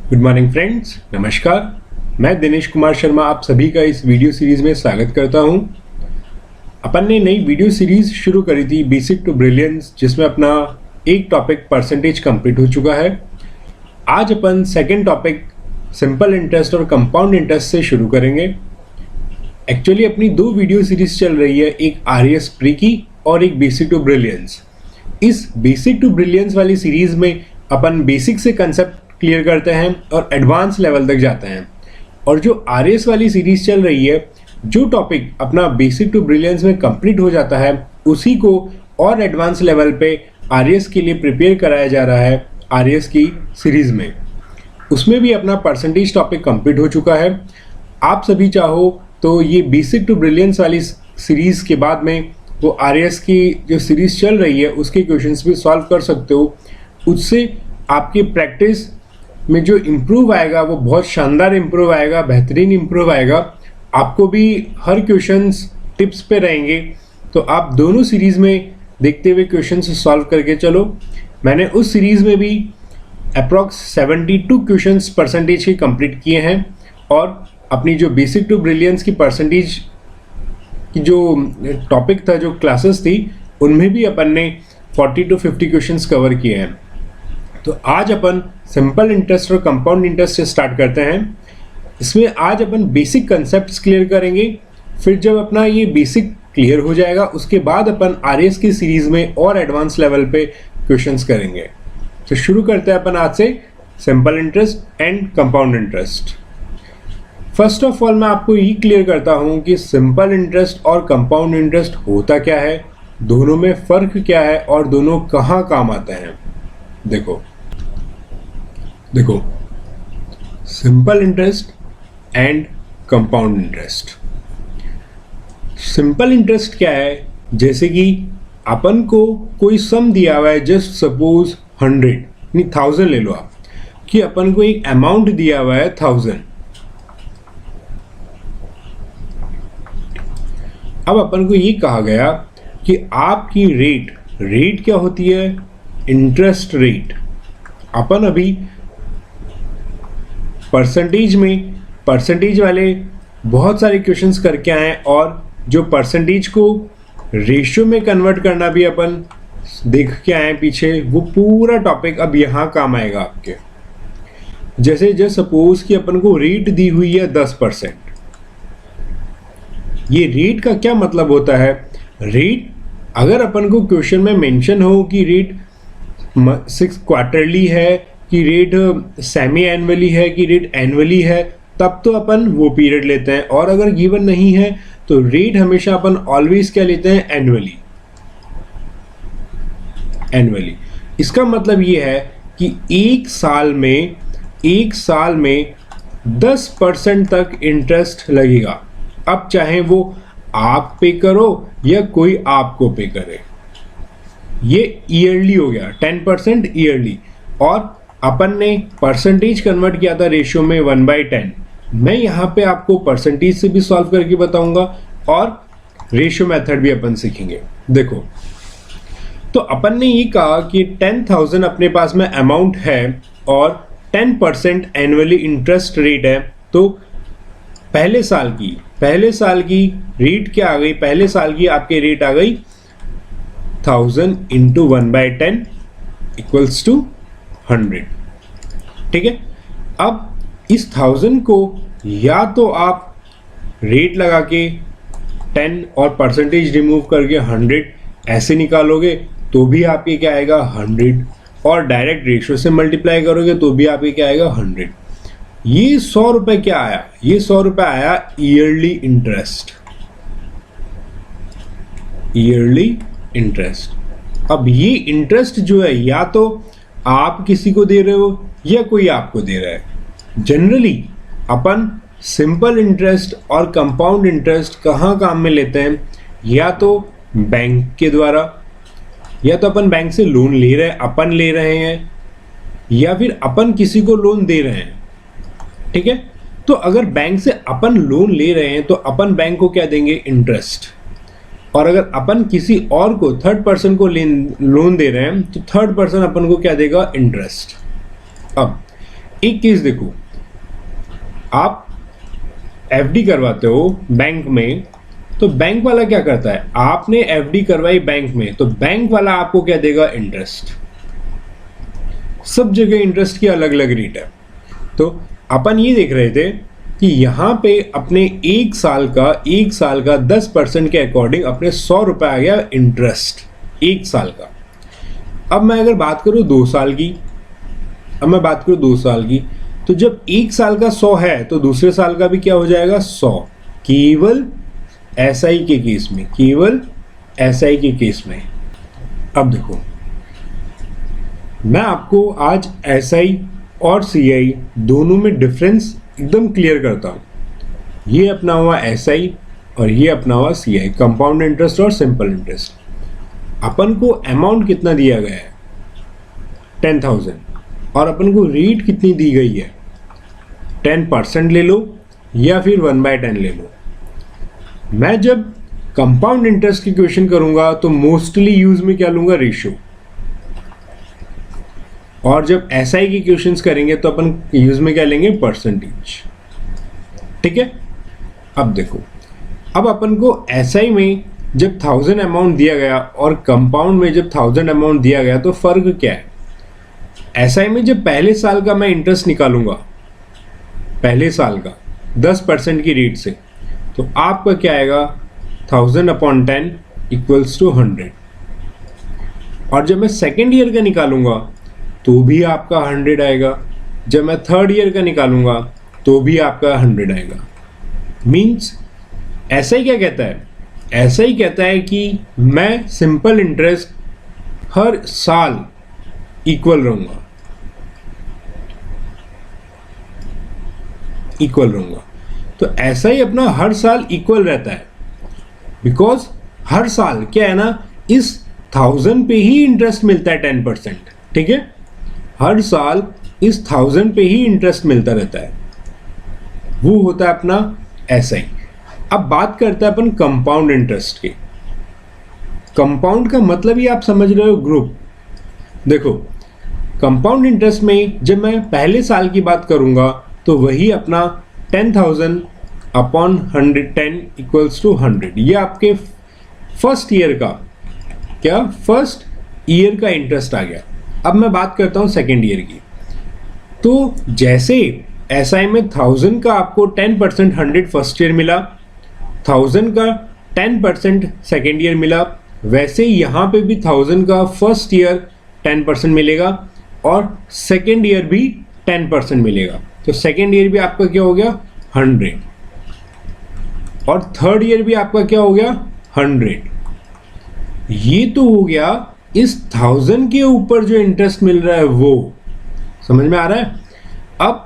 Good morning friends, नमस्कार। मैं दिनेश कुमार शर्मा आप सभी का इस वीडियो सीरीज में स्वागत करता हूं। अपन ने नई वीडियो सीरीज शुरू करी थी बेसिक टू ब्रिलियंस, जिसमें अपना एक टॉपिक परसेंटेज कंप्लीट हो चुका है। आज अपन सेकंड टॉपिक सिंपल इंटरेस्ट और कंपाउंड इंटरेस्ट से शुरू करेंगे। एक्चुअली अपनी दो वीडियो सीरीज चल रही है, एक आरएएस प्री की और एक बेसिक टू ब्रिलियंस। इस बेसिक टू ब्रिलियंस वाली सीरीज में अपन बेसिक से कंसेप्ट क्लियर करते हैं और एडवांस लेवल तक जाते हैं, और जो आरएएस वाली सीरीज चल रही है, जो टॉपिक अपना बेसिक टू ब्रिलियंस में कंप्लीट हो जाता है, उसी को और एडवांस लेवल पे आरएएस के लिए प्रिपेयर कराया जा रहा है आरएएस की सीरीज में। उसमें भी अपना परसेंटेज टॉपिक कंप्लीट हो चुका है। आप सभी चाहो तो ये बेसिक टू ब्रिलियंस वाली सीरीज के बाद में वो आरएएस की जो सीरीज चल रही है उसके क्वेश्चंस भी सॉल्व कर सकते हो। उससे आपकी प्रैक्टिस में जो इम्प्रूव आएगा वो बहुत शानदार इम्प्रूव आएगा, बेहतरीन इम्प्रूव आएगा। आपको भी हर क्वेश्चंस टिप्स पे रहेंगे, तो आप दोनों सीरीज में देखते हुए क्वेश्चंस सॉल्व करके चलो। मैंने उस सीरीज में भी अप्रॉक्स 72 क्वेश्चंस परसेंटेज के कंप्लीट किए हैं, और अपनी जो बेसिक टू ब्रिलियंस की परसेंटेज की जो टॉपिक था, जो क्लासेस थी, उनमें भी अपन ने 40 to 50 क्वेश्चंस कवर किए हैं। तो आज अपन सिंपल इंटरेस्ट और कंपाउंड इंटरेस्ट से स्टार्ट करते हैं। इसमें आज अपन बेसिक कंसेप्ट्स क्लियर करेंगे। फिर जब अपना ये बेसिक क्लियर हो जाएगा, उसके बाद अपन आरएएस की सीरीज में और एडवांस लेवल पे क्वेश्चंस करेंगे। तो शुरू करते हैं अपन आज से simple interest and compound interest. First of all मैं आपको ये क्लियर करता हूँ कि सिंपल इंटरेस्ट और कंपाउंड इंटरेस्ट होता क्या है, दोनों में फर्क क्या है और दोनों कहाँ काम आते हैं। देखो simple interest and compound interest. Simple interest क्या है, जैसे कि अपन को कोई सम दिया हुआ है, जस्ट सपोज 1000 ले लो आप, कि अपन को एक अमाउंट दिया हुआ है 1000। अब अपन को ये कहा गया कि आपकी रेट क्या होती है, इंटरेस्ट रेट। अपन अभी परसेंटेज वाले बहुत सारे क्वेश्चंस करके आए, और जो परसेंटेज को रेशियो में कन्वर्ट करना भी अपन देख के आए पीछे। वो पूरा टॉपिक अब यहाँ काम आएगा आपके। जैसे सपोज कि अपन को रेट दी हुई है 10%। ये रेट का क्या मतलब होता है, रेट अगर अपन को क्वेश्चन में मेंशन हो कि रेट 6 क्वार्टरली है, कि रेट सेमी एनुअली है, कि रेट एनुअली है, तब तो अपन वो पीरियड लेते हैं। और अगर गिवन नहीं है तो रेट हमेशा अपन ऑलवेज क्या लेते हैं, एनुअली। इसका मतलब ये है कि एक साल में 10% तक इंटरेस्ट लगेगा। अब चाहे वो आप पे करो या कोई आपको पे करे। ये ईयरली हो गया, 10% ईयरली। और अपन ने परसेंटेज कन्वर्ट किया था रेशियो में 1/10। मैं यहाँ पे आपको परसेंटेज से भी सॉल्व करके बताऊंगा और रेशियो मेथड भी अपन सीखेंगे। देखो, तो अपन ने ये कहा कि 10,000 अपने पास में अमाउंट है और 10% एनुअली इंटरेस्ट रेट है। तो पहले साल की रेट क्या आ गई, पहले साल की आपके रेट आ गई 1000 इंटू 1/10 इक्वल्स टू 100। ठीक है। अब इस 1000 को या तो आप रेट लगा के 10 और परसेंटेज रिमूव करके 100 ऐसे निकालोगे तो भी आपके क्या आएगा 100, और डायरेक्ट रेशियो से मल्टीप्लाई करोगे तो भी आपके क्या आएगा 100। ये 100 रुपए क्या आया, ये 100 रुपए आया ईयरली इंटरेस्ट। अब ये इंटरेस्ट जो है, या तो आप किसी को दे रहे हो या कोई आपको दे रहा है। जनरली अपन सिंपल इंटरेस्ट और कंपाउंड इंटरेस्ट कहाँ काम में लेते हैं, या तो बैंक के द्वारा, या तो अपन बैंक से लोन ले रहे हैं, अपन ले रहे हैं, या फिर अपन किसी को लोन दे रहे हैं। ठीक है। तो अगर बैंक से अपन लोन ले रहे हैं तो अपन बैंक को क्या देंगे, इंटरेस्ट। और अगर अपन किसी और को, थर्ड पर्सन को लोन दे रहे हैं, तो थर्ड पर्सन अपन को क्या देगा, इंटरेस्ट। अब एक केस देखो, आप एफडी करवाते हो बैंक में, तो बैंक वाला क्या करता है, आपने एफडी करवाई बैंक में तो बैंक वाला आपको क्या देगा, इंटरेस्ट। सब जगह इंटरेस्ट की अलग अलग रेट है। तो अपन ये देख रहे थे कि यहाँ पे अपने एक साल का 10% के अकॉर्डिंग अपने 100 रुपये आ गया इंटरेस्ट एक साल का। अब मैं अगर बात करूँ 2 साल की, तो जब एक साल का 100 है तो दूसरे साल का भी क्या हो जाएगा, 100। केवल एसआई के केस में। अब देखो, मैं आपको आज एसआई और सीआई दोनों में डिफरेंस एकदम क्लियर करता हूँ। ये अपना हुआ एसआई और ये अपना हुआ सीआई, कंपाउंड इंटरेस्ट और सिंपल इंटरेस्ट। अपन को अमाउंट कितना दिया गया है, 10,000, और अपन को रेट कितनी दी गई है, 10% ले लो या फिर 1/10 ले लो। मैं जब कंपाउंड इंटरेस्ट की क्वेश्चन करूंगा तो मोस्टली यूज में क्या लूंगा, रेशियो। और जब एसआई की क्वेश्चंस करेंगे तो अपन यूज में क्या लेंगे, परसेंटेज। ठीक है। अब देखो, अब अपन को एसआई में जब 1000 अमाउंट दिया गया और कंपाउंड में जब 1000 अमाउंट दिया गया तो फर्क क्या है। एसआई में जब पहले साल का मैं इंटरेस्ट निकालूंगा, पहले साल का 10% की रेट से, तो आपका क्या आएगा, 1000/10 इक्वल्स टू 100। और जब मैं सेकेंड ईयर का निकालूंगा तो भी आपका 100 आएगा। जब मैं थर्ड ईयर का निकालूंगा तो भी आपका 100 आएगा। मीन्स ऐसा ही क्या कहता है, ऐसा ही कहता है कि मैं सिंपल इंटरेस्ट हर साल इक्वल रहूंगा, तो ऐसा ही अपना हर साल इक्वल रहता है। बिकॉज हर साल क्या है ना, इस 1000 पे ही इंटरेस्ट मिलता है 10%। ठीक है, हर साल इस 1000 पे ही इंटरेस्ट मिलता रहता है, वो होता है अपना एसआई। अब बात करते हैं अपन कंपाउंड इंटरेस्ट की। कंपाउंड का मतलब ही आप समझ रहे हो, ग्रुप। देखो, कंपाउंड इंटरेस्ट में जब मैं पहले साल की बात करूंगा तो वही अपना 10,000/110 इक्वल्स टू 100। ये आपके फर्स्ट ईयर का इंटरेस्ट आ गया। अब मैं बात करता हूं सेकेंड ईयर की। तो जैसे एसआई में 1000 का आपको 10% 100 फर्स्ट ईयर मिला, 1000 का 10% सेकेंड ईयर मिला, वैसे यहाँ पे भी 1000 का फर्स्ट ईयर 10% मिलेगा और सेकेंड ईयर भी 10% मिलेगा। तो सेकेंड ईयर भी आपका क्या हो गया, 100, और थर्ड ईयर भी आपका क्या हो गया, 100। ये तो हो गया इस 1000 के ऊपर जो इंटरेस्ट मिल रहा है वो। समझ में आ रहा है। अब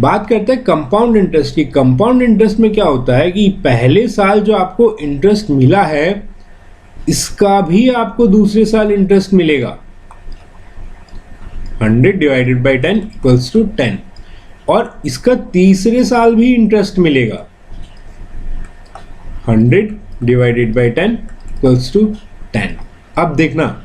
बात करते हैं कंपाउंड इंटरेस्ट की। कंपाउंड इंटरेस्ट में क्या होता है कि पहले साल जो आपको इंटरेस्ट मिला है इसका भी आपको दूसरे साल इंटरेस्ट मिलेगा। 100/10 इक्वल्स टू 10, और इसका तीसरे साल भी इंटरेस्ट मिलेगा। 100/10 इक्वल्स टू 10। अब देखना,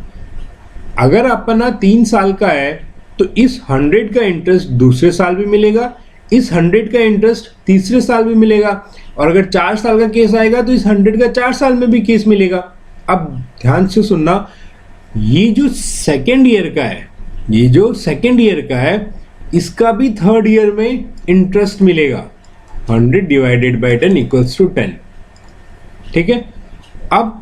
अगर अपना 3 साल का है तो इस 100 का इंटरेस्ट दूसरे साल भी मिलेगा, इस 100 का इंटरेस्ट तीसरे साल भी मिलेगा, और अगर 4 साल का केस आएगा तो इस 100 का 4 साल में भी केस मिलेगा। अब ध्यान से सुनना, ये जो सेकेंड ईयर का है इसका भी थर्ड ईयर में इंटरेस्ट मिलेगा। 100/10 इक्वल्स टू 10। ठीक है। अब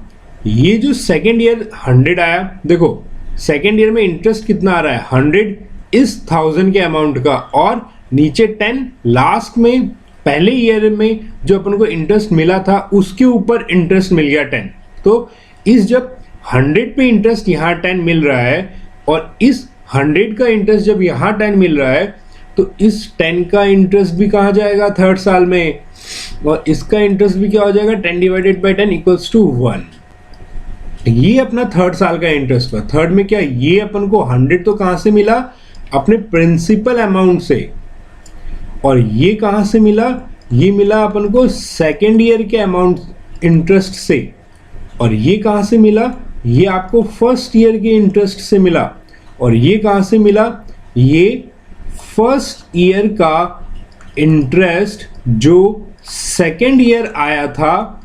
ये जो सेकेंड ईयर 100 आया, देखो सेकेंड ईयर में इंटरेस्ट कितना आ रहा है, 100 इस 1000 के अमाउंट का, और नीचे 10 लास्ट में पहले ईयर में जो अपन को इंटरेस्ट मिला था उसके ऊपर इंटरेस्ट मिल गया 10। तो इस जब 100 पे इंटरेस्ट यहाँ 10 मिल रहा है और इस 100 का इंटरेस्ट जब यहाँ 10 मिल रहा है तो इस 10 का इंटरेस्ट भी कहाँ जाएगा, थर्ड साल में, और इसका इंटरेस्ट भी क्या हो जाएगा, 10/10 इक्वल्स टू 1। ये अपना थर्ड साल का इंटरेस्ट हुआ। थर्ड में क्या, ये अपन को 100 तो कहां से मिला, अपने प्रिंसिपल अमाउंट से, और ये कहां से मिला, ये मिला अपन को सेकेंड ईयर के अमाउंट इंटरेस्ट से, और ये कहां से मिला, ये आपको फर्स्ट ईयर के इंटरेस्ट से मिला, और ये कहां से मिला, ये फर्स्ट ईयर का इंटरेस्ट जो सेकेंड ईयर आया था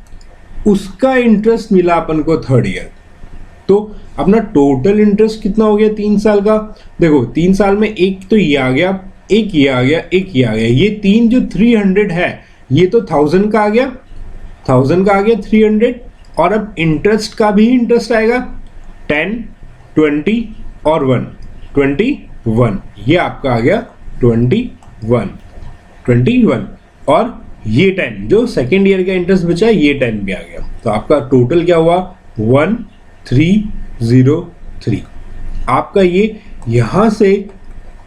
उसका इंटरेस्ट मिला अपन को थर्ड ईयर। तो अपना टोटल इंटरेस्ट कितना हो गया 3 साल का? देखो 3 साल में एक तो ये आ गया, एक ये आ गया, एक ये आ गया, ये तीन जो 300 है ये तो 1000 का आ गया, 1000 का आ गया 300। और अब इंटरेस्ट का भी इंटरेस्ट आएगा 10, 20 और 1, 21, ये आपका आ गया 21 और ये 10 जो सेकेंड ईयर का इंटरेस्ट बचा ये 10 भी आ गया। तो आपका टोटल क्या हुआ 1303। आपका ये यहां से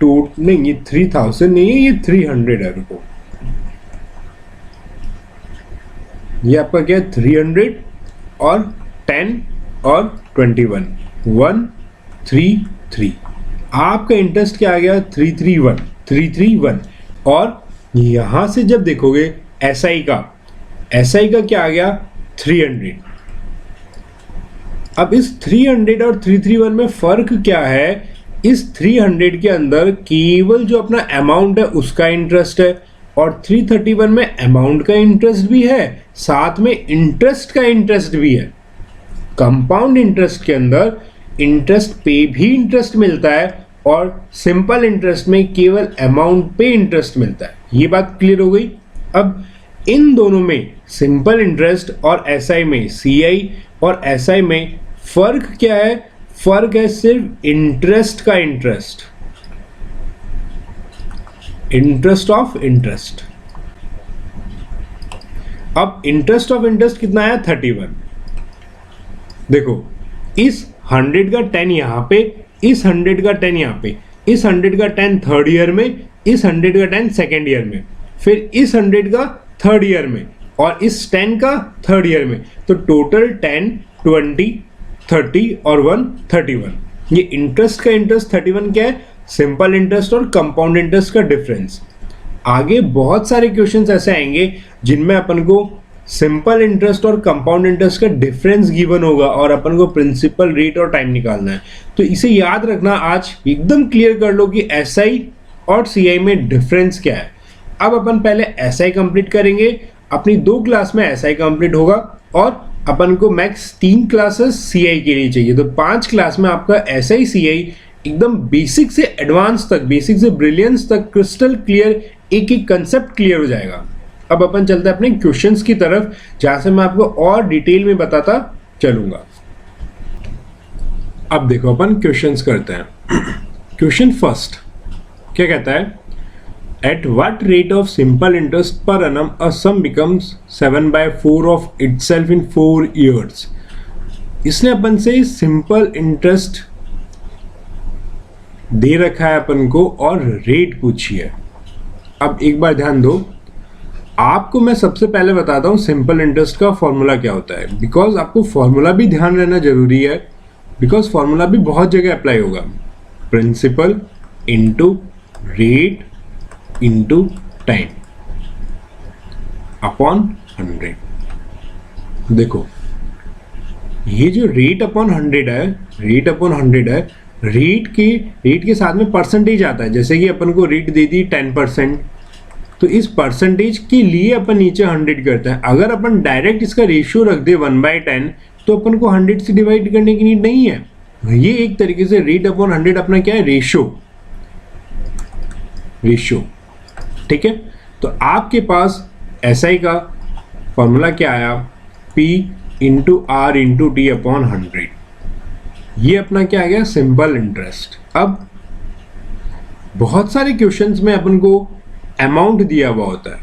नहीं, ये 3000 नहीं है, ये 300 है। रुको, ये आपका क्या है 300 और 10 और 21, 133। आपका इंटरेस्ट क्या आ गया 331। और यहां से जब देखोगे एसआई का क्या आ गया 300। अब इस 300 और 331 में फर्क क्या है? इस 300 के अंदर केवल जो अपना अमाउंट है उसका इंटरेस्ट है और 331 में अमाउंट का इंटरेस्ट भी है, साथ में इंटरेस्ट का इंटरेस्ट भी है। कंपाउंड इंटरेस्ट के अंदर इंटरेस्ट पे भी इंटरेस्ट मिलता है और सिंपल इंटरेस्ट में केवल अमाउंट पे इंटरेस्ट मिलता है। ये बात क्लियर हो गई। अब इन दोनों में सिंपल इंटरेस्ट और एसआई में, सीआई और एसआई में फर्क क्या है? फर्क है सिर्फ इंटरेस्ट का इंटरेस्ट ऑफ इंटरेस्ट। अब इंटरेस्ट ऑफ इंटरेस्ट कितना आया 31। देखो इस 100 का 10 यहां पे, इस 100 का 10 यहां पे, इस 100 का 10 थर्ड ईयर में, इस 100 का 10 सेकेंड ईयर में, फिर इस 100 का थर्ड ईयर में और इस 10 का थर्ड ईयर में। तो टोटल 10, 20, 30 और 1 31। ये इंटरेस्ट का इंटरेस्ट 31 क्या है? सिंपल इंटरेस्ट और कंपाउंड इंटरेस्ट का डिफरेंस। आगे बहुत सारे क्वेश्चंस ऐसे आएंगे जिनमें अपन को सिंपल इंटरेस्ट और कंपाउंड इंटरेस्ट का डिफरेंस गिवन होगा और अपन को प्रिंसिपल, रेट और टाइम निकालना है। तो इसे याद रखना, आज एकदम क्लियर कर लो कि एसआई और सीआई में डिफरेंस क्या है। अब अपन पहले एसआई कंप्लीट करेंगे, अपनी 2 क्लास में एसआई कंप्लीट होगा और अपन को मैक्स 3 क्लासेस सीआई के लिए चाहिए। तो 5 क्लास में आपका एसआई सीआई एकदम बेसिक से एडवांस तक, बेसिक से ब्रिलियंस तक क्रिस्टल क्लियर, एक एक कंसेप्ट क्लियर हो जाएगा। अब अपन चलते हैं अपने क्वेश्चंस की तरफ, जहां से मैं आपको और डिटेल में बताता चलूंगा। अब देखो अपन क्वेश्चंस करते हैं। क्वेश्चन फर्स्ट क्या कहता है? At what rate of simple interest per annum a sum becomes 7/4 of itself in 4 years? इसने अपन से सिंपल इंटरेस्ट दे रखा है अपन को और रेट पूछी है। अब एक बार ध्यान दो, आपको मैं सबसे पहले बताता हूं सिंपल इंटरेस्ट का फॉर्मूला क्या होता है, बिकॉज आपको फॉर्मूला भी ध्यान रहना जरूरी है, बिकॉज फॉर्मूला भी बहुत जगह अप्लाई होगा। Principal into rate into time upon 100। देखो ये जो रेट अपॉन 100 है, रेट के साथ में परसेंटेज आता है। जैसे कि अपन को रेट दे दी 10%, तो इस परसेंटेज के लिए अपन नीचे 100 करते हैं। अगर अपन डायरेक्ट इसका रेशियो रख दे 1/10 तो अपन को 100 से डिवाइड करने की नीड नहीं है। ये एक तरीके से रेट अपॉन 100 अपना क्या है? रेशियो। ठीक है, तो आपके पास एसआई का फॉर्मूला क्या आया? P into R into T upon 100। ये अपना क्या आ गया? Simple interest. अब बहुत सारे क्वेश्चंस में अपन को अमाउंट दिया हुआ होता है,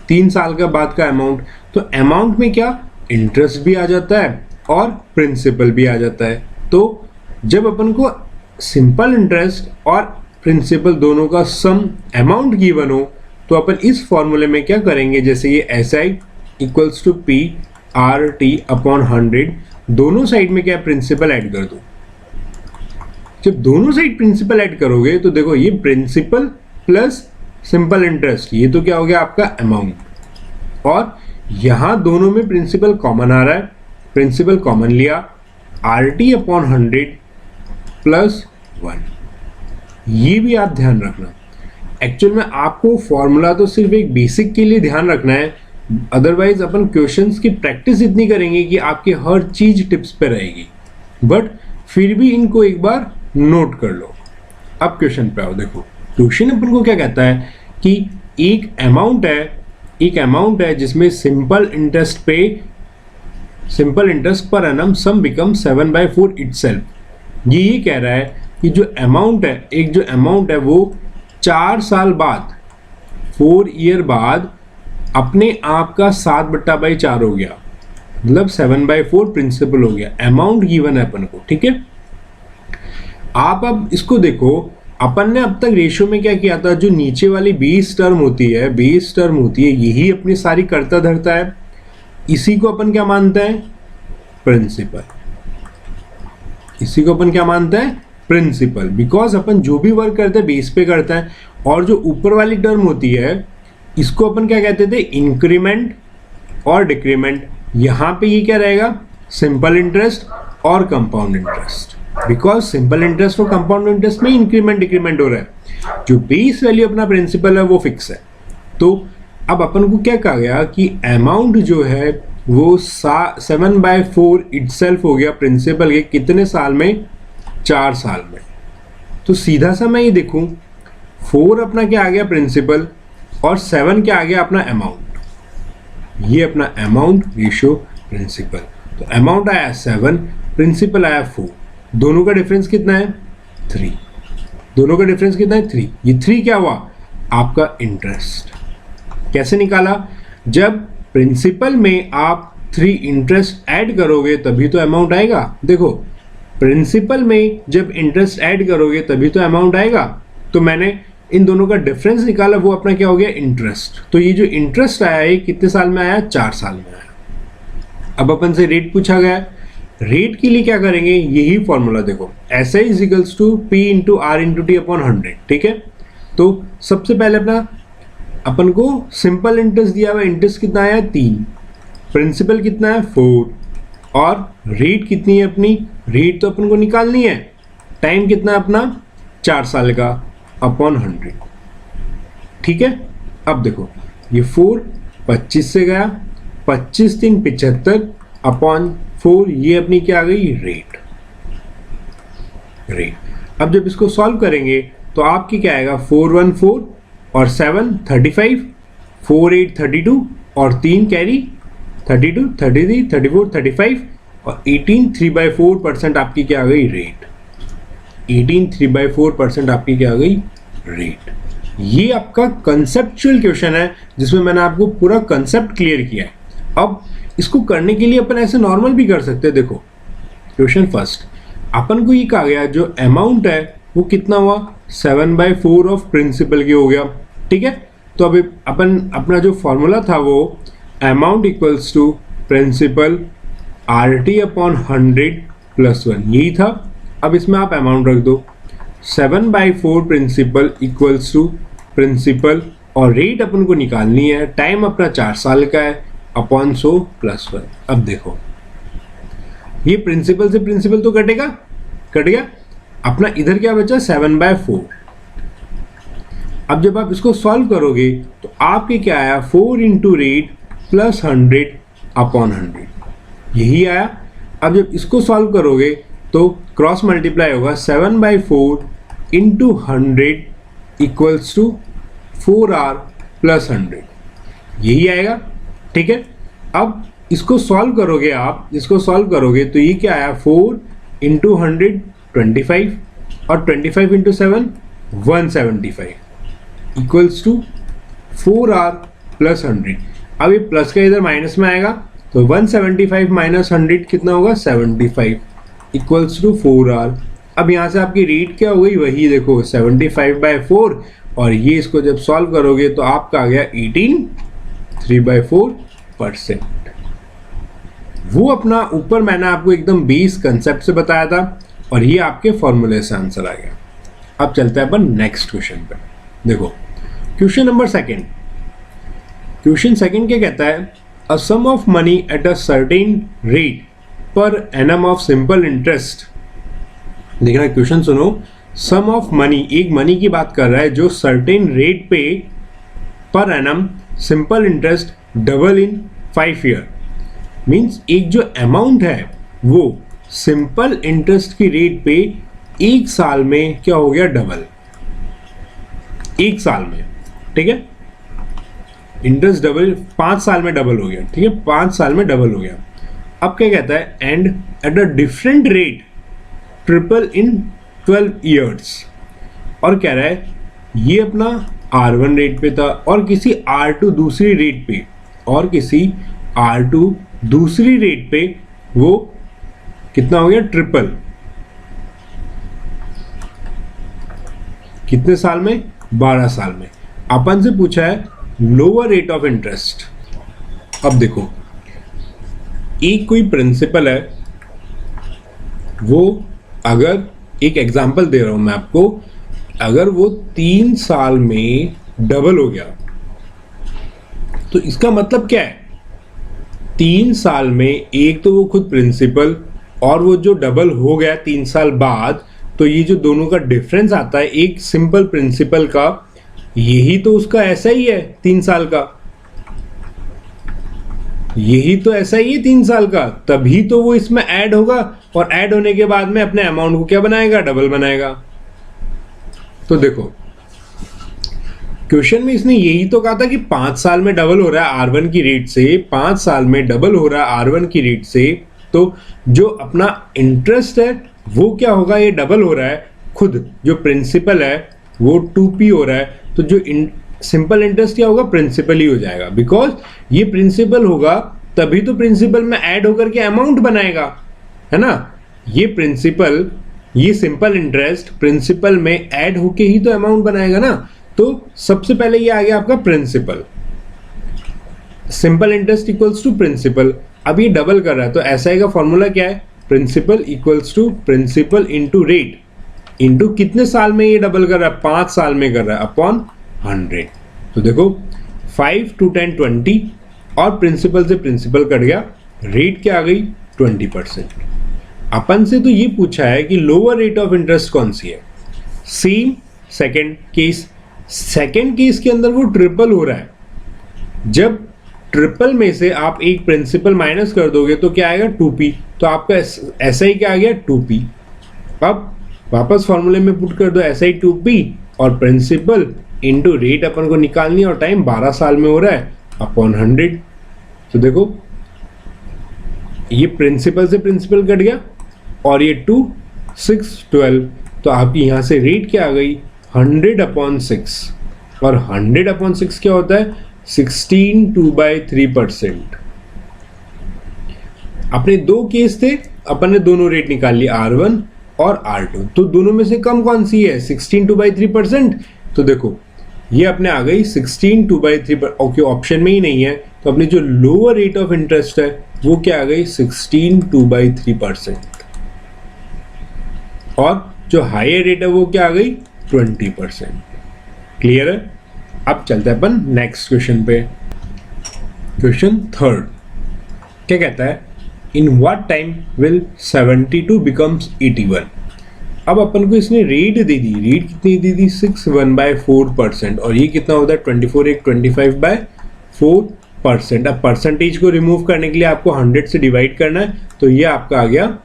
3 साल का बाद का अमाउंट। तो अमाउंट में क्या इंटरेस्ट भी आ जाता है और प्रिंसिपल भी आ जाता है। तो जब अपन को सिंपल इंटरेस्ट और प्रिंसिपल दोनों का सम अमाउंट गिवन हो तो अपन इस फॉर्मूले में क्या करेंगे? जैसे ये SI equals to P R T upon 100, दोनों साइड में क्या प्रिंसिपल ऐड कर दो। जब दोनों साइड प्रिंसिपल ऐड करोगे तो देखो ये प्रिंसिपल प्लस सिंपल इंटरेस्ट, ये तो क्या हो गया आपका अमाउंट। और यहां दोनों में प्रिंसिपल कॉमन आ रहा है, प्रिंसिपल कॉमन लिया, आर टी अपॉन 100 प्लस 1। ये भी आप ध्यान रखना। एक्चुअल में आपको फॉर्मूला तो सिर्फ एक बेसिक के लिए ध्यान रखना है, अदरवाइज अपन क्वेश्चंस की प्रैक्टिस इतनी करेंगे कि आपकी हर चीज टिप्स पे रहेगी, बट फिर भी इनको एक बार नोट कर लो। अब क्वेश्चन पे आओ। देखो क्वेश्चन अपन को क्या कहता है कि एक अमाउंट है जिसमें सिंपल इंटरेस्ट पर एनम सम बिकम 7/4 इटसेल्फ। ये कह रहा है कि जो अमाउंट है वो 4 साल बाद, 4 ईयर बाद अपने आप का 7/4 हो गया, मतलब 7/4 प्रिंसिपल हो गया। अमाउंट गिवन है अपन को, ठीक है। आप अब इसको देखो, अपन ने अब तक रेशियो में क्या किया था, जो नीचे वाली बेस टर्म होती है यही अपनी सारी करता धरता है। इसी को अपन क्या मानते हैं, प्रिंसिपल। इसी को अपन क्या मानते हैं, प्रिंसिपल। बिकॉज अपन जो भी वर्क करते हैं बेस पे करते हैं, और जो ऊपर वाली टर्म होती है इसको अपन क्या कहते थे, इंक्रीमेंट और डिक्रीमेंट। यहां पे ये क्या रहेगा, सिंपल इंटरेस्ट और compound interest. Because simple interest और कंपाउंड इंटरेस्ट में इंक्रीमेंट डिक्रीमेंट हो रहा है, जो बेस वैल्यू अपना प्रिंसिपल है वो फिक्स है। तो अब अपन को क्या कहा गया कि अमाउंट जो है वो 7/4 इटसेल्फ हो गया प्रिंसिपल के कितने साल में, 4 साल में। तो सीधा सा मैं ये देखूं, 4 अपना क्या आ गया, प्रिंसिपल, और 7 क्या आ गया, अपना अमाउंट। ये अपना अमाउंट रेशियो प्रिंसिपल। तो अमाउंट आया 7, प्रिंसिपल आया 4। दोनों का डिफरेंस कितना है, 3। दोनों का डिफरेंस कितना है, 3। ये 3 क्या हुआ, आपका इंटरेस्ट। कैसे निकाला, जब प्रिंसिपल में आप 3 इंटरेस्ट ऐड करोगे तभी तो अमाउंट आएगा। देखो प्रिंसिपल में जब इंटरेस्ट ऐड करोगे तभी तो अमाउंट आएगा। तो मैंने इन दोनों का डिफरेंस निकाला, वो अपना क्या हो गया, इंटरेस्ट। तो ये जो इंटरेस्ट आया है कितने साल में आया, 4 साल में आया। अब अपन से रेट पूछा गया, रेट के लिए क्या करेंगे, यही फॉर्मूला देखो, S I equals to P into R into T upon 100, ठीक है। तो सबसे पहले अपना अपन को सिंपल इंटरेस्ट दिया हुआ, इंटरेस्ट कितना आया, 3, प्रिंसिपल कितना है, 4, और रेट कितनी है अपनी, रेट तो अपन को निकालनी है, टाइम कितना है अपना, 4 साल का, अपॉन 100, ठीक है। अब देखो ये 4 25 से गया, 25 3 75 अपॉन 4, ये अपनी क्या आ गई, रेट। अब जब इसको सॉल्व करेंगे तो आपकी क्या आएगा, 4 1 4 और 7 35, 4 8 32 और 3 कैरी 32 33 34 35 और 18 3/4% आपकी क्या आ गई, रेट। 18 3/4% आपकी क्या आ गई, रेट। ये आपका कंसेप्चुअल क्वेश्चन है जिसमें मैंने आपको पूरा कंसेप्ट क्लियर किया है। अब इसको करने के लिए अपन ऐसे नॉर्मल भी कर सकते हैं। देखो क्वेश्चन फर्स्ट, अपन को ये कहा गया जो अमाउंट है वो कितना हुआ, 7/4 ऑफ प्रिंसिपल के हो गया, ठीक है। तो अभी अपन अपना जो फॉर्मूला था वो amount equals to principal RT upon 100 + 1, यही था। अब इसमें आप अमाउंट रख दो, 7/4 प्रिंसिपल इक्वल्स टू प्रिंसिपल, और रेट अपन को निकालनी है, टाइम अपना 4 साल का है, अपॉन 100 + 1। अब देखो ये प्रिंसिपल से प्रिंसिपल तो कट गया, अपना इधर क्या बचा, 7/4। अब जब आप इसको सॉल्व करोगे तो आपके क्या आया, 4 इंटू रेट प्लस 100 अपॉन 100, यही आया। अब जब इसको सॉल्व करोगे तो क्रॉस मल्टीप्लाई होगा, 7/4 इंटू 100 इक्वल्स टू 4R + 100, यही आएगा, ठीक है। अब इसको सॉल्व करोगे, आप इसको सॉल्व करोगे तो ये क्या आया, 4 इंटू 100 25 और 25 इंटू 7 175 इक्वल्स टू 4R + 100। अब ये प्लस का इधर माइनस में आएगा तो 175 माइनस 100 कितना होगा, 75 इक्वल्स टू 4R। अब यहाँ से आपकी रेट क्या हो गई, वही देखो 75/4, और ये इसको जब सॉल्व करोगे तो आपका आ गया 18 3/4%। वो अपना ऊपर मैंने आपको एकदम बेस कंसेप्ट से बताया था, और ये आपके फॉर्मूले से आंसर आ गया। अब चलते हैं अपन नेक्स्ट क्वेश्चन पे। देखो question number second, question second क्या कहता है, a sum of money at a certain rate per annum of simple interest. देखना क्वेश्चन सुनो, सम ऑफ मनी, एक मनी की बात कर रहा है जो सर्टेन रेट पे per annum simple interest double in 5 year. Means एक जो अमाउंट है वो सिंपल इंटरेस्ट की रेट पे 1 साल में क्या हो गया, डबल। 1 साल में, ठीक है, इंटरेस्ट डबल 5 साल में डबल हो गया, ठीक है, 5 साल में डबल हो गया। अब क्या कहता है, and at a different rate triple in 12 years. और कह रहा है ये अपना R1 रेट पे था और किसी R2 दूसरी रेट पे, और किसी R2 दूसरी रेट पे वो कितना हो गया, ट्रिपल। कितने साल में, 12 साल में। अपन से पूछा है लोअर रेट ऑफ इंटरेस्ट। अब देखो, एक कोई प्रिंसिपल है, वो अगर, एक एग्जांपल दे रहा हूं मैं आपको, अगर वो 3 साल में डबल हो गया तो इसका मतलब क्या है, 3 साल में एक तो वो खुद प्रिंसिपल और वो जो डबल हो गया 3 साल बाद, तो ये जो दोनों का डिफरेंस आता है एक सिंपल प्रिंसिपल का, यही तो उसका ऐसा ही है 3 साल का, यही तो ऐसा ही है 3 साल का, तभी तो वो इसमें ऐड होगा और ऐड होने के बाद में अपने अमाउंट को क्या बनाएगा, डबल बनाएगा। तो देखो क्वेश्चन में इसने यही तो कहा था कि 5 साल में डबल हो रहा है R1 की रेट से, 5 साल में डबल हो रहा है R1 की रेट से, तो जो अपना इंटरेस्ट है वो क्या होगा, ये डबल हो रहा है, खुद जो प्रिंसिपल है वो 2p हो रहा है, तो जो सिंपल इंटरेस्ट क्या होगा, प्रिंसिपल ही हो जाएगा, बिकॉज ये प्रिंसिपल होगा तभी तो प्रिंसिपल में ऐड होकर के अमाउंट बनाएगा, है ना। ये प्रिंसिपल, ये सिंपल इंटरेस्ट प्रिंसिपल में ऐड होके ही तो अमाउंट बनाएगा ना। तो सबसे पहले ये आ गया आपका principal, simple interest equals to principal. अब ये डबल कर रहा है तो एसआई का फॉर्मूला क्या है, principal equals to principal into rate, into कितने साल में ये डबल कर रहा है, 5 साल में कर रहा है, अपॉन 100। तो देखो 5 to 10 20, और प्रिंसिपल से प्रिंसिपल कट गया, रेट क्या आ गई, 20%। अपन से तो ये पूछा है कि लोअर रेट ऑफ इंटरेस्ट कौन सी है। Same second case, second case के अंदर वो ट्रिपल हो रहा है, जब ट्रिपल में से आप एक प्रिंसिपल माइनस कर दोगे तो क्या आएगा, 2p, तो आपका ऐसा ही क्या आ गया, 2p। अब वापस फॉर्मूले में पुट कर दो ऐसा ही 2p, और प्रिंसिपल इंटू रेट अपन को निकालनी है, और टाइम 12 साल में हो रहा है, अपॉन 100। तो देखो ये प्रिंसिपल से प्रिंसिपल कट गया, और ये 2 6 12, तो आपकी यहां से रेट क्या आ गई, 100/6, और 100/6 क्या होता है, 16 2/3%। अपने 2 केस थे, अपन ने दोनों रेट निकाल ली, R1 और R2, तो दोनों में से कम कौन सी है, 16 2/3%। तो देखो ये अपने आ गई 16 2/3, ओके, ऑप्शन में ही नहीं है, तो अपनी जो लोअर रेट ऑफ इंटरेस्ट है वो क्या आ गई, 16 2/3%, और जो हायर रेट है वो क्या आ गई, 20%। क्लियर है। अब चलते हैं अपन नेक्स्ट क्वेश्चन पे। क्वेश्चन 3 क्या कहता है, in what time will 72 becomes 81। अब अपन को इसने रेट दे दी, रेट कितनी दे दी, 61/4%, और ये कितना होता है, 24 एक 25/4%। अब परसेंटेज को रिमूव करने के लिए आपको 100 से डिवाइड करना है, तो ये आपका आ गया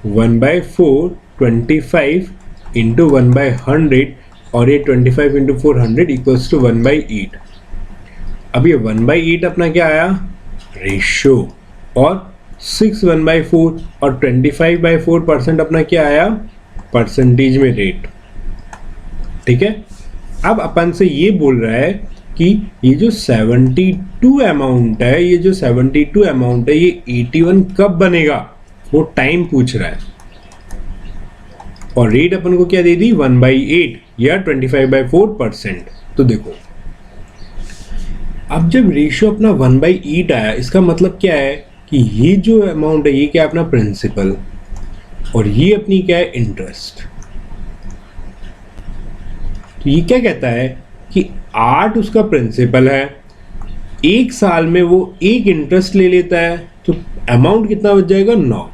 1/4 25 इंटू 1/100, और ये 25 इंटू 400 इक्वल्स टू 1/8। अब ये 1/8 अपना क्या आया, रेशियो, और 6 1/4 और 25/4% अपना क्या आया, परसेंटेज में रेट। ठीक है। अब अपन से ये बोल रहा है कि ये जो 72 अमाउंट है, ये जो 72 अमाउंट है, ये 81 कब बनेगा, वो टाइम पूछ रहा है, और रेट अपन को क्या दे दी, 1/8 या 25/4%। तो देखो अब जब रेशियो अपना 1/8 आया, इसका मतलब क्या है कि ये जो अमाउंट है ये क्या है, अपना प्रिंसिपल, और ये अपनी क्या है, इंटरेस्ट। तो ये क्या कहता है कि 8 उसका प्रिंसिपल है, 1 साल में वो 1 इंटरेस्ट ले लेता है, तो अमाउंट कितना बच जाएगा, 9।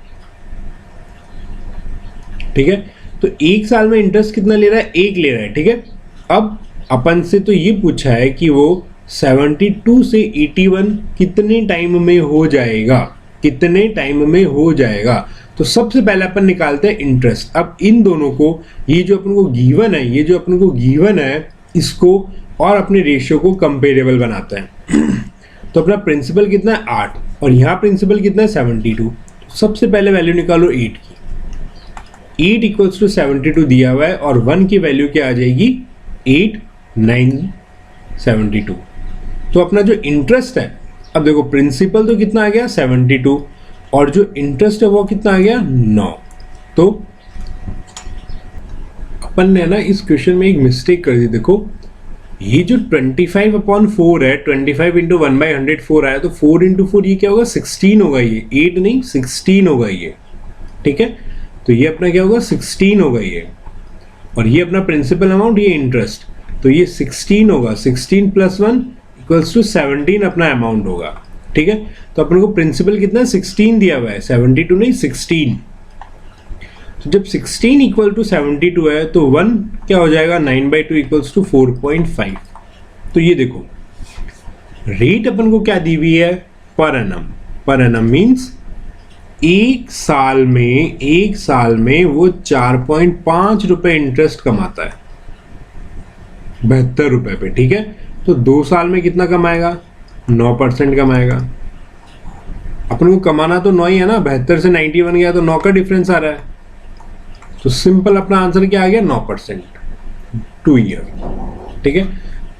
ठीक है। तो तो 1 साल में इंटरेस्ट कितना ले रहा है, 1 ले रहा है, ठीक है। अब अपन से तो ये पूछा है कि वो 72 से 81 कितने टाइम में हो जाएगा, कितने टाइम में हो जाएगा। तो सबसे पहले अपन निकालते हैं इंटरेस्ट। अब इन दोनों को, ये जो अपन को गिवन है, ये जो अपन को गिवन है, इसको और अपने रेशियो को कंपेरेबल बनाते हैं। तो अपना प्रिंसिपल कितना है 8 और यहाँ प्रिंसिपल कितना है 72। तो सबसे पहले वैल्यू निकालो 8 की। 8 इक्वल्स टू 72 दिया हुआ है और 1 की वैल्यू क्या आ जाएगी 8 9 72। तो अपना जो इंटरेस्ट है, अब देखो प्रिंसिपल तो कितना आ गया 72 और जो इंटरेस्ट है वो कितना आ गया 9। तो अपन ने ना इस क्वेश्चन में एक मिस्टेक कर दी। देखो ये जो 25/4 है, 25 इंटू 1/104 आया, तो 4 इंटू 4 ये क्या होगा 16 होगा, ये 8 नहीं 16 होगा ये, ठीक है। तो ये अपना क्या होगा 16 होगा ये, और ये अपना प्रिंसिपल अमाउंट, ये इंटरेस्ट, तो ये 16 होगा। 16 + 1 = 17 अपना अमाउंट होगा, ठीक है। तो अपन को प्रिंसिपल कितना 16 दिया हुआ है, 72 नहीं 16। तो जब 16 = 72 है तो 1 क्या हो जाएगा 9/2 = 4.5। तो ये देखो रेट अपन को क्या दी हुई है per annum. Per annum means एक साल में वो 4.5 रुपए इंटरेस्ट कमाता है 72 रुपए पे, ठीक है। तो 2 साल में कितना कमाएगा 9% कमाएगा। अपन को कमाना तो 9 ही है ना, 72 से 91 गया तो 9 का डिफरेंस आ रहा है। तो सिंपल अपना आंसर क्या आ गया 9% 2 ईयर, ठीक है।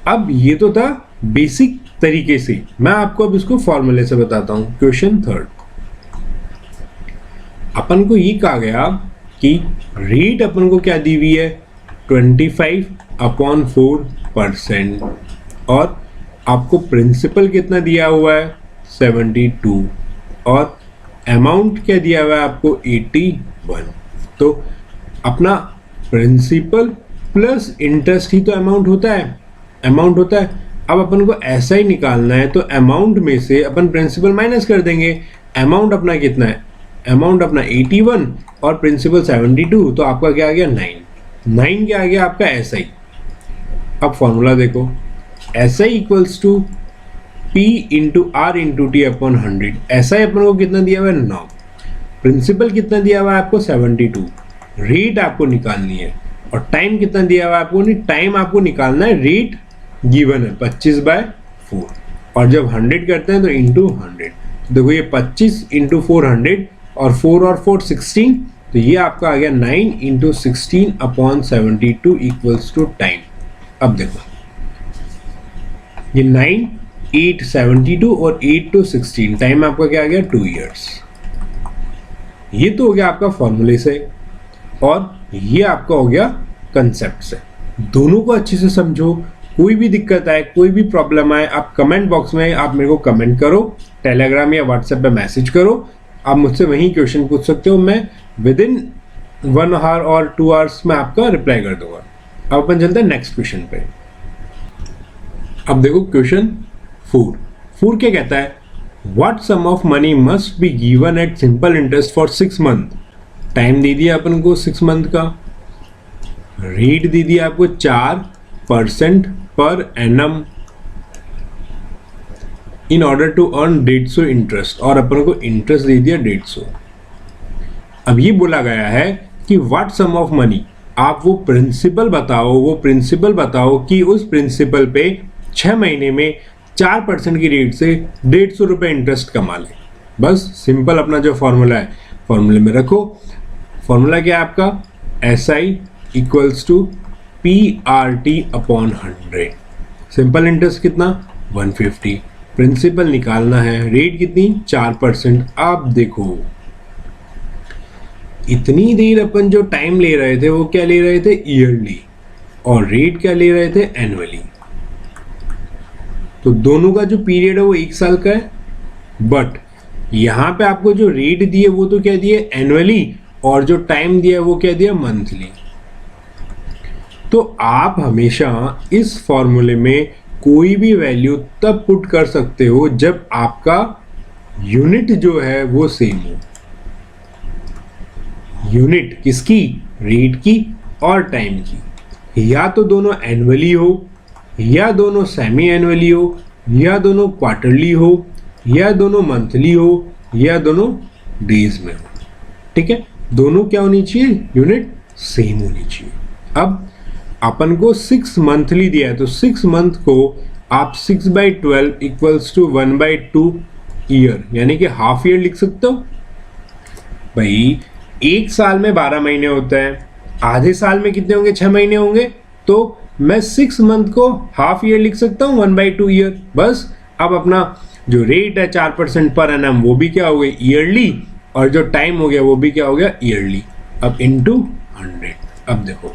अब ये तो था बेसिक तरीके से, मैं आपको अब इसको फॉर्मूले से बताता हूं। क्वेश्चन 3 अपन को ये कहा गया कि रेट अपन को क्या दी हुई है 25/4% और आपको प्रिंसिपल कितना दिया हुआ है 72 और अमाउंट क्या दिया हुआ है आपको 81। तो अपना प्रिंसिपल प्लस इंटरेस्ट ही तो अमाउंट होता है, अब अपन को ऐसा ही निकालना है तो अमाउंट में से अपन प्रिंसिपल माइनस कर देंगे। अमाउंट अपना कितना है, अमाउंट अपना 81 और प्रिंसिपल 72, तो आपका क्या आ गया 9 क्या आ गया आपका SI। अब फॉर्मूला देखो, SI = P × R × T / 100। SI अपन को कितना दिया हुआ है 9, प्रिंसिपल कितना दिया हुआ है आपको 72, रेट आपको निकालनी है और टाइम कितना दिया हुआ है आपको, नहीं टाइम आपको निकालना है, रेट गिवन है 25/4 और जब 100 करते हैं तो इंटू 100। देखो ये 25 × 400 और 4 और 4 16, तो ये आपका आ गया 9 × 16/72 = टाइम। अब देखो ये 9 8 72 और 8 to 16, टाइम आपका क्या आ गया 2 ईयर्स। ये तो हो गया आपका फॉर्मूले से और ये आपका हो गया कंसेप्ट से। दोनों को अच्छे से समझो, कोई भी दिक्कत आए, कोई भी प्रॉब्लम आए, आप कमेंट बॉक्स में आप मेरे को कमेंट करो, टेलीग्राम या व्हाट्सएप पे मैसेज करो, आप मुझसे वहीं क्वेश्चन पूछ सकते हो, मैं विदिन 1 आवर और 2 आवर्स में आपका रिप्लाई कर दूंगा। अब अपन चलते हैं नेक्स्ट क्वेश्चन पे। अब देखो क्वेश्चन 4 क्या कहता है, what sum of money must be given at simple interest for 6 month. Time दे दिया अपन को 6 मंथ का, रेट दे दिया आपको 4% per annum in order to earn 150 interest, और अपन को इंटरेस्ट दे दिया 150। अब ये बोला गया है कि व्हाट सम ऑफ मनी, आप वो प्रिंसिपल बताओ कि उस प्रिंसिपल पे 6 महीने में 4% की रेट से 150 रुपये इंटरेस्ट कमा ले। बस सिंपल अपना जो फॉर्मूला है फॉर्मूले में रखो। फॉर्मूला क्या है आपका, SI = PRT/100। सिंपल इंटरेस्ट कितना 150, प्रिंसिपल निकालना है, रेट कितनी 4%। आप देखो इतनी देर अपन जो टाइम ले रहे थे वो क्या ले रहे थे ईयरली, और रेट क्या ले रहे थे एनुअली। तो दोनों का जो पीरियड है वो 1 साल का है, बट यहां पे आपको जो रेट दिए वो तो क्या दिए एनुअली, और जो टाइम दिया वो क्या दिया मंथली। तो आप हमेशा इस फॉर्मूले में कोई भी वैल्यू तब पुट कर सकते हो जब आपका यूनिट जो है वो सेम हो। यूनिट किसकी, रेट की और टाइम की, या तो दोनों एनुअली हो, या दोनों सेमी एनुअली हो, या दोनों क्वार्टरली हो, या दोनों मंथली हो, या दोनों डेज में हो। ठीक है, दोनों क्या होनी चाहिए, यूनिट सेम होनी चाहिए। अब अपन को 6 मंथली दिया है, तो 6 मंथ को आप 6/12 इक्वल्स टू 1/2 ईयर, यानी कि हाफ ईयर लिख सकते हो। भाई एक साल में 12 महीने होता है, आधे साल में कितने होंगे, 6 महीने होंगे, तो मैं 6 मंथ को हाफ ईयर लिख सकता हूँ, 1/2 ईयर। बस अब अपना जो रेट है 4% पर एनम वो भी क्या हो गई, ईयरली, और जो टाइम हो गया वो भी क्या हो गया, ईयरली। अब इनटू 100। अब देखो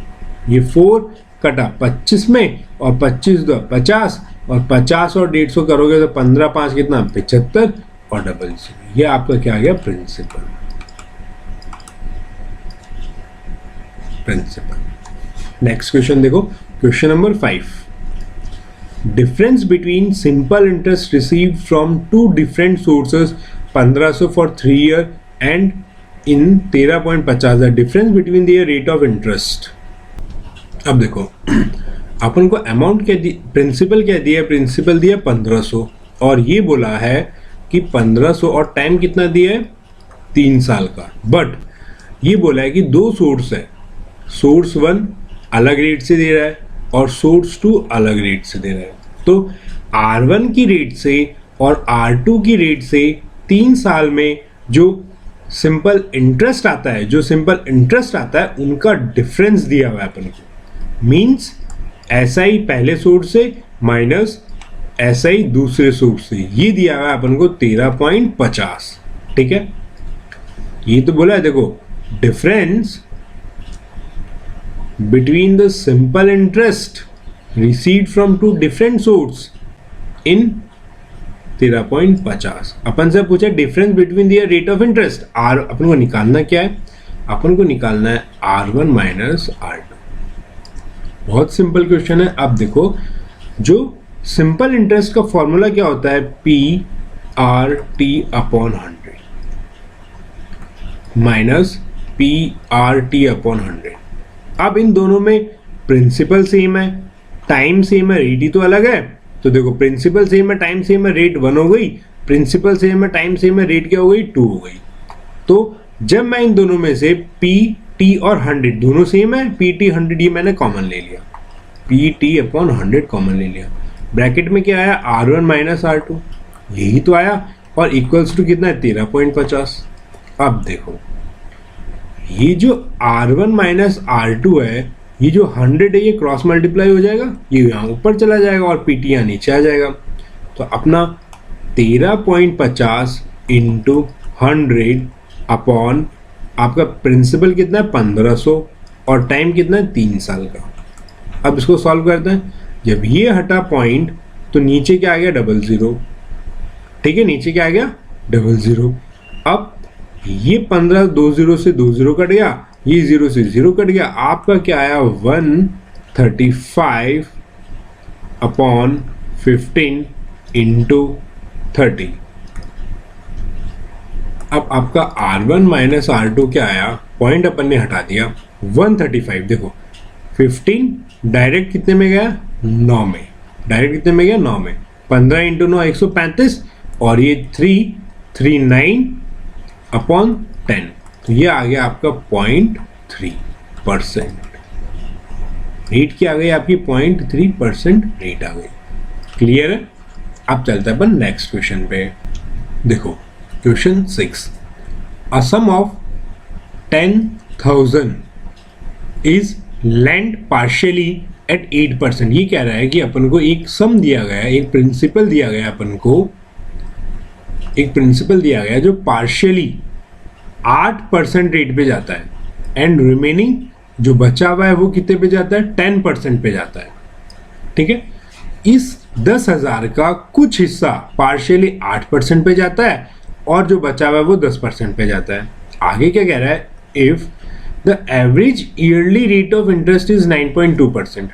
ये 4 कटा 25 में, और 25 दो 50, और 50 और 150 करोगे तो 15 5 कितना, 75, और डबल 0। ये आपका क्या आ गया, प्रिंसिपल। नेक्स्ट क्वेश्चन देखो, question number 5। Difference between simple interest received from 2 different sources 1500 for 3 year and in 13.50 the difference between the rate of interest. अब देखो अपन को अमाउंट क्या दी, प्रिंसिपल क्या दिया, प्रिंसिपल दिया 1500, और ये बोला है कि 1500 और टाइम कितना दिया है, 3 साल का। बट ये बोला है कि 2 सोर्स है, सोर्स 1 अलग रेट से दे रहा है और सोर्स 2 अलग रेट से दे रहा है। तो R1 की रेट से और R2 की रेट से 3 साल में जो सिंपल इंटरेस्ट आता है, उनका डिफरेंस दिया हुआ है अपन को। मीन्स SI पहले सोर्स से माइनस SI दूसरे सोर्स से, ये दिया हुआ है अपन को 13.50। ठीक है, ये तो बोला है देखो, difference between the simple interest received from 2 different source in 13.50। अपन से पूछा difference between their rate of interest. R अपन को निकालना क्या है, अपन को निकालना है R1 माइनस R2। बहुत सिंपल क्वेश्चन है। अब देखो जो सिंपल इंटरेस्ट का फॉर्मूला क्या होता है, PRT/100 माइनस PRT/100। अब इन दोनों में प्रिंसिपल सेम है, टाइम सेम है, रेट ही तो अलग है। तो देखो प्रिंसिपल सेम है, टाइम सेम है, रेट 1 हो गई, प्रिंसिपल सेम है, टाइम सेम है, रेट क्या हो गई, 2 हो गई। तो जब मैं इन दोनों में से PT और 100 दोनों सेम है, PT 100 ये मैंने कॉमन ले लिया, PT/100 कॉमन ले लिया। ब्रैकेट में क्या आया, R1 माइनस R2, यही तो आया, और इक्वल्स टू कितना है, 13.50। अब देखो ये जो R1 माइनस R2 है, ये जो 100 है, ये क्रॉस मल्टीप्लाई हो जाएगा, ये यहाँ ऊपर चला जाएगा और PT यहाँ नीचे आ जाएगा। तो अपना 13.50 इंटू 100 अपॉन आपका प्रिंसिपल कितना है, 1500, और टाइम कितना है, 3 साल का। अब इसको सॉल्व करते हैं। जब ये हटा पॉइंट तो नीचे क्या आ गया, 00। ठीक है, नीचे क्या आ गया, 00। अब ये 15 2 0 से 2 0 कट गया, ये 0 से 0 कट गया, आपका क्या आया, 135 अपॉन 15 इंटू 30। अब आपका R1 माइनस R2 क्या आया, पॉइंट अपन ने हटा दिया, 135। देखो 15 डायरेक्ट कितने में गया, 9 में, डायरेक्ट कितने में गया, 9 में। 15 इंटू 9 135, और ये 339 अपॉन 10, तो ये आ गया आपका 0.3%। रेट क्या आ गई आपकी, 0.3% रेट आ गई। क्लियर है। अब चलते हैं अपन नेक्स्ट क्वेश्चन पे। देखो question 6, a sum of 10,000 is lend partially at 8%। ये कह रहा है कि अपन को एक सम दिया गया है, एक प्रिंसिपल दिया गया है, अपन को एक प्रिंसिपल दिया गया जो पार्शियली 8% रेट पे जाता है, एंड रिमेनिंग जो बचा हुआ है वो कितने पे जाता है, 10% पे जाता है। ठीक है, इस 10,000 का कुछ हिस्सा पार्शियली 8% पे जाता है, और जो बचा हुआ है वो 10% पे जाता है। आगे क्या कह रहा है, if the average yearly rate of interest is 9.2%।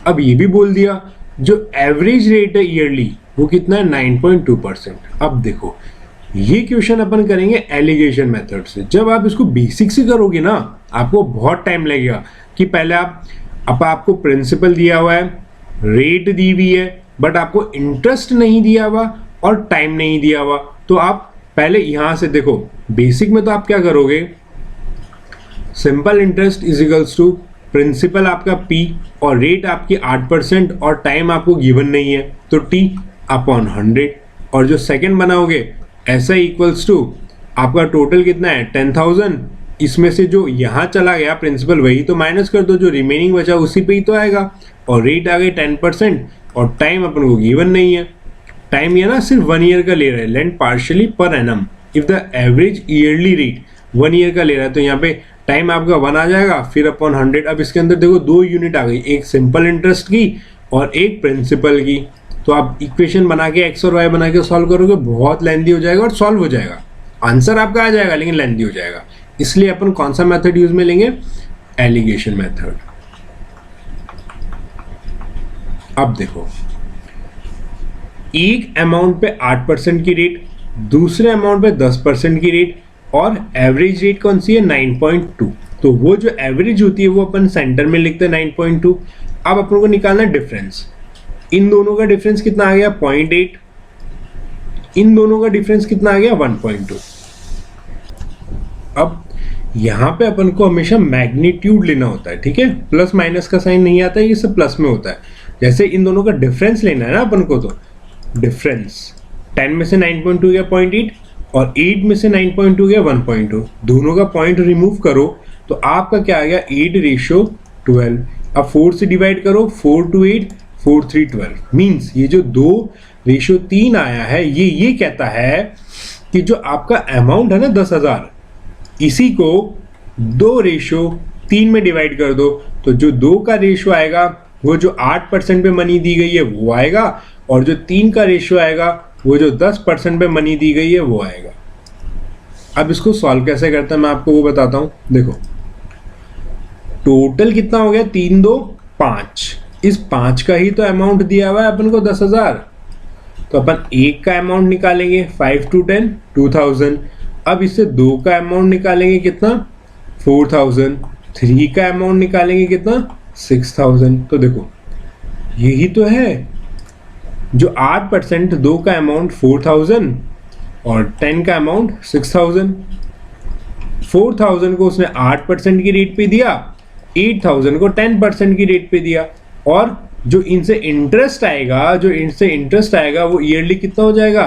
अब ये भी बोल दिया जो एवरेज रेट है ईयरली वो कितना है, 9.2%। अब देखो ये क्वेश्चन अपन करेंगे एलिगेशन मेथड से। जब आप इसको बेसिक से करोगे ना आपको बहुत टाइम लगेगा कि पहले आपको प्रिंसिपल दिया हुआ है, रेट दी हुई है, बट आपको इंटरेस्ट नहीं दिया हुआ और टाइम नहीं दिया हुआ। तो आप पहले यहां से देखो, बेसिक में तो आप क्या करोगे, simple interest is equals to principal आपका P और रेट आपकी 8% और टाइम आपको गिवन नहीं है तो T अपॉन 100, और जो सेकंड बनाओगे ऐसा इक्वल्स टू आपका टोटल कितना है 10,000, इसमें से जो यहाँ चला गया प्रिंसिपल वही तो माइनस कर दो, जो रिमेनिंग बचा उसी पे ही तो आएगा, और रेट आ गई 10% और टाइम अपन को गिवन नहीं है। टाइम ये ना सिर्फ 1 ईयर का ले रहा है, lent partially per annum if the average yearly rate 1 year का ले रहा है, तो यहाँ पे टाइम आपका 1 आ जाएगा, फिर अपॉन 100। अब इसके अंदर देखो 2 यूनिट आ गई, एक सिंपल इंटरेस्ट की और एक प्रिंसिपल की। तो आप इक्वेशन बना के एक्स और वाई बना के सॉल्व करोगे, बहुत लेंथी हो जाएगा और सॉल्व हो जाएगा, आंसर आपका आ जाएगा लेकिन लेंथी हो जाएगा। इसलिए अपन कौन सा मेथड यूज में लेंगे, एलिगेशन मेथड। अब देखो, एक अमाउंट पे 8% की रेट, दूसरे अमाउंट पे 10% की रेट, और एवरेज रेट कौन सी है 9.2। तो वो जो एवरेज होती है वो अपन सेंटर में लिखते हैं 9.2। अब अपन को निकालना है डिफरेंस, इन दोनों का डिफरेंस कितना आ गया 0.8, इन दोनों का डिफरेंस कितना आ गया 1.2। अब यहां पे अपन को हमेशा मैग्नीट्यूड लेना होता है, ठीक है, प्लस माइनस का साइन नहीं आता है, ये सब प्लस में होता है। जैसे इन दोनों का डिफरेंस लेना है ना अपन को, तो डिफरेंस 10 में से 9.2 गया 0.8 और 8 में से 9.2 गया 1.2, दोनों का पॉइंट रिमूव करो तो आपका क्या आ गया 8:12। अब 4 से डिवाइड करो, 4 to 8 4 3 12 मीन्स ये जो 2:3 आया है ये कहता है कि जो आपका अमाउंट है ना 10,000, इसी को 2:3 में डिवाइड कर दो, तो जो 2 का रेशियो आएगा वो जो 8% पे मनी दी गई है वो आएगा, और जो 3 का रेशियो आएगा वो जो 10% पे मनी दी गई है वो आएगा। अब इसको सॉल्व कैसे करते हैं मैं आपको वो बताता हूं। देखो टोटल कितना हो गया 3 2 5, इस 5 का ही तो अमाउंट दिया हुआ है अपन को 10,000, तो अपन एक का अमाउंट निकालेंगे 5 to 10 2,000। अब इससे 2 का अमाउंट निकालेंगे कितना 4,000, 3 का अमाउंट निकालेंगे कितना 6,000। तो देखो यही तो है, जो 8% 2 का अमाउंट 4,000 और 10 का अमाउंट 6,000। 4,000 को उसने 8% की रेट पे दिया, 8,000 को 10% की रेट पे दिया, और जो इनसे इंटरेस्ट आएगा वो ईयरली कितना हो जाएगा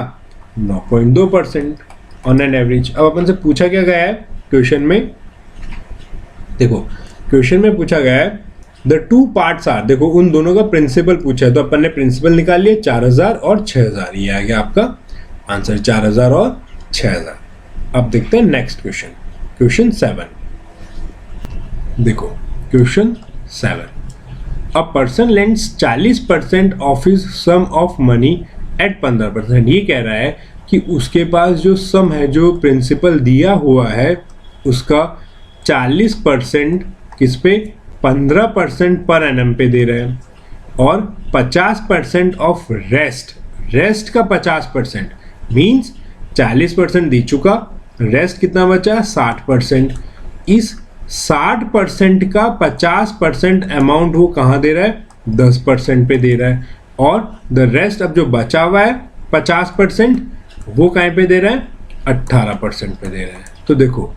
9.2% ऑन एन एवरेज। अब अपन से पूछा क्या गया है क्वेश्चन में, देखो क्वेश्चन में पूछा गया है द टू पार्ट्स आर, देखो उन दोनों का प्रिंसिपल पूछा है, तो अपन ने प्रिंसिपल निकाल लिया 4,000 और 6,000, ये आ गया आपका आंसर 4,000 और 6,000। अब देखते हैं नेक्स्ट क्वेश्चन, क्वेश्चन 7। देखो question 7, a person lends 40% of his sum of money at 15%। ये कह रहा है कि उसके पास जो सम है, जो प्रिंसिपल दिया हुआ है, उसका 40% किस पे 15% पर एनम पे दे रहे हैं, और 50% ऑफ रेस्ट का 50% मीन्स 40% दे चुका, रेस्ट कितना बचा 60%। इस 60% का 50% अमाउंट वो कहाँ दे रहा है 10% पे दे रहा है, और द रेस्ट अब जो बचा हुआ है 50% वो कहाँ पे दे रहा है 18% पे दे रहा है। तो देखो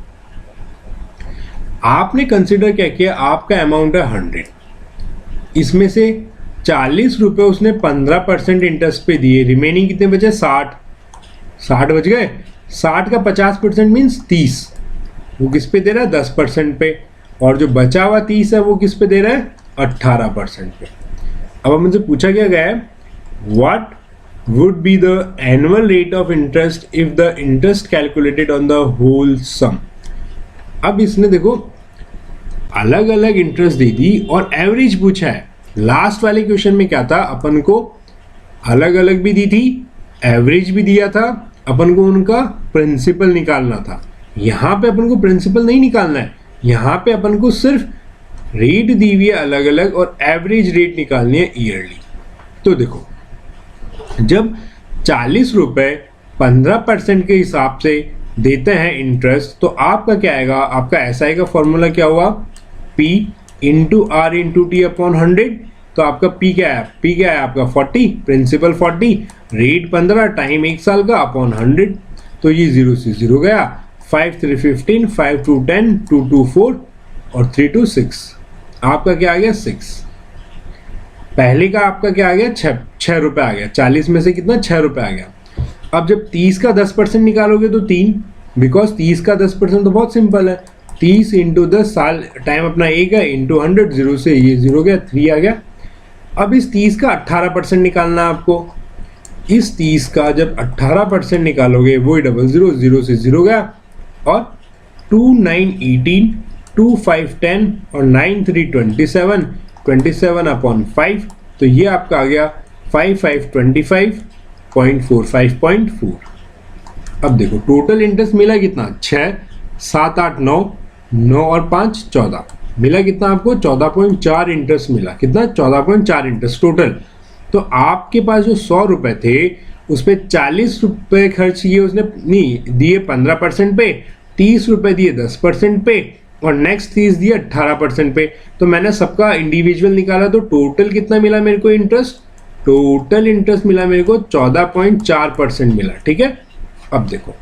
आपने कंसिडर क्या किया, आपका अमाउंट है 100, इसमें से 40 रुपए उसने 15% इंटरेस्ट पे दिए, रिमेनिंग कितने बचे 60 बच गए, 60 का 50% मीन्स 30, वो किस पे दे रहा है 10% पे, और जो बचा हुआ 30 है वो किस पे दे रहा है 18% पे। अब हमसे पूछा क्या गया है, what would be the annual rate of interest if the interest calculated on the whole sum. अब इसने देखो अलग अलग इंटरेस्ट दे दी और एवरेज पूछा है। लास्ट वाले क्वेश्चन में क्या था, अपन को अलग अलग भी दी थी, एवरेज भी दिया था, अपन को उनका प्रिंसिपल निकालना था। यहाँ पे अपन को प्रिंसिपल नहीं निकालना है, यहाँ पे अपन को सिर्फ रेट दी हुई है अलग अलग और एवरेज रेट निकालनी है ईयरली। तो देखो जब 40 रुपए 15% के हिसाब से देते हैं इंटरेस्ट, तो आपका क्या आएगा, आपका एसआई का फॉर्मूला क्या हुआ, P into R into T upon 100। तो आपका P क्या है, P क्या है आपका 40, प्रिंसिपल 40, रेट 15, टाइम 1 साल का अपॉन 100। तो ये 0 से 0 गया, 5 3 15, 5 2 10, 2 2 4 और 3 2 6। आपका क्या आ गया 6। पहले का आपका क्या आ गया 6 रुपए आ गया, 40 में से कितना 6 रुपए आ गया। अब जब 30 का 10% निकालोगे तो 3, बिकॉज 30 का 10% तो बहुत सिंपल है, 30 इंटू 10, साल टाइम अपना 1 है, इंटू 100, 0 से ये 0 गया, 3 आ गया। अब इस 30 का 18% निकालना है आपको। इस 30 का जब 18% निकालोगे वही 00, 0 से 0 गया, और 2 9 18, 2 5 10 और 9 3 27, 27 अपॉन 5। तो ये आपका आ गया 5 5 25.45.4। अब देखो टोटल इंटरेस्ट मिला कितना, 6 7 8 9, 9 और 5 14, मिला कितना आपको 14.4 इंटरेस्ट मिला। कितना 14.4 इंटरेस्ट टोटल। तो आपके पास जो 100 रुपए थे उस पर 40 रुपए खर्च किए उसने, नहीं दिए 15% पे, 30 रुपए दिए 10% पे, और नेक्स्ट 30 दिए 18% पे। तो मैंने सबका इंडिविजुअल निकाला, तो टोटल कितना मिला मेरे को इंटरेस्ट, टोटल इंटरेस्ट मिला मेरे को 14.4% मिला। ठीक है। अब देखो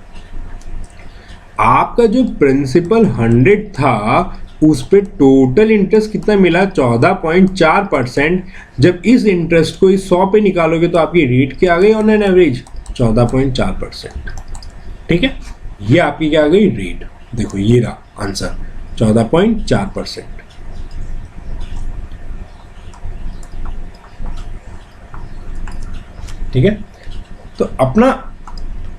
आपका जो प्रिंसिपल 100 था उस पे टोटल इंटरेस्ट कितना मिला 14.4%। जब इस इंटरेस्ट को इस 100 पे निकालोगे तो आपकी रेट क्या आ गई ऑन एन एवरेज 14.4%। ठीक है, ये आपकी क्या आ गई रेट। देखो ये रहा आंसर 14.4%। ठीक है, तो अपना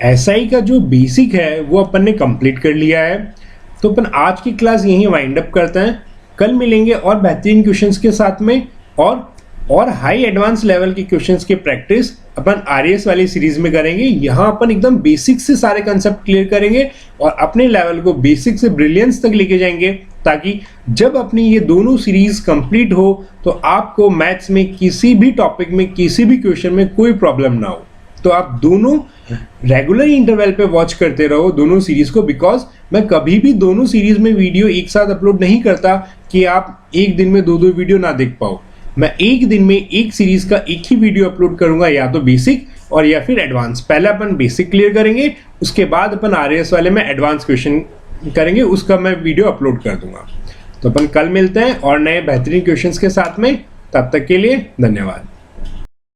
एसआई का जो बेसिक है वो अपन ने कंप्लीट कर लिया है। तो अपन आज की क्लास यहीं वाइंड अप करते हैं। कल मिलेंगे और बेहतरीन क्वेश्चंस के साथ में, और हाई एडवांस लेवल के क्वेश्चंस की प्रैक्टिस अपन आरएएस वाली सीरीज में करेंगे। यहाँ अपन एकदम बेसिक से सारे कंसेप्ट क्लियर करेंगे और अपने लेवल को बेसिक से ब्रिलियंस तक लेके जाएंगे, ताकि जब अपनी ये दोनों सीरीज कंप्लीट हो तो आपको मैथ्स में किसी भी टॉपिक में किसी भी क्वेश्चन में कोई प्रॉब्लम ना हो। तो आप दोनों रेगुलर इंटरवल पे वॉच करते रहो दोनों सीरीज को, बिकॉज मैं कभी भी दोनों सीरीज में वीडियो एक साथ अपलोड नहीं करता कि आप एक दिन में दो वीडियो ना देख पाओ। मैं एक दिन में एक सीरीज का एक ही वीडियो अपलोड करूंगा, या तो बेसिक और या फिर एडवांस। पहले अपन बेसिक क्लियर करेंगे, उसके बाद अपन आरएएस वाले में एडवांस क्वेश्चन करेंगे, उसका मैं वीडियो अपलोड कर दूंगा। तो अपन कल मिलते हैं और नए बेहतरीन क्वेश्चंस के साथ में। तब तक के लिए धन्यवाद।